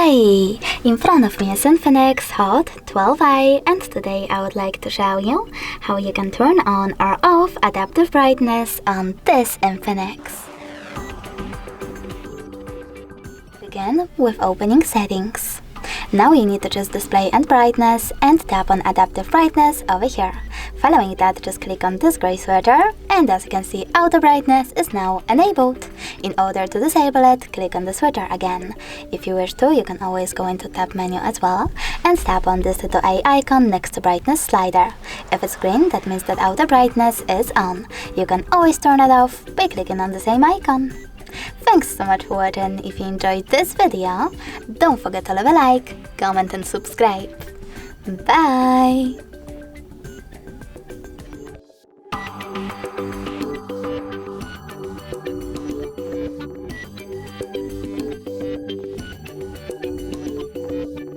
Hi! In front of me is INFINIX Hot 12i, and today I would like to show you how you can turn on or off adaptive brightness on this INFINIX. Begin with opening settings. Now you need to choose display and brightness and tap on adaptive brightness over here. Following that, just click on this gray sweater, and as you can see, auto brightness is now enabled. In order to disable it, click on the sweater again. If you wish to, you can always go into tab menu as well and tap on this little eye icon next to brightness slider. If it's green, that means that auto brightness is on. You can always turn it off by clicking on the same icon. Thanks so much for watching. If you enjoyed this video, don't forget to leave a like, comment and subscribe. Bye!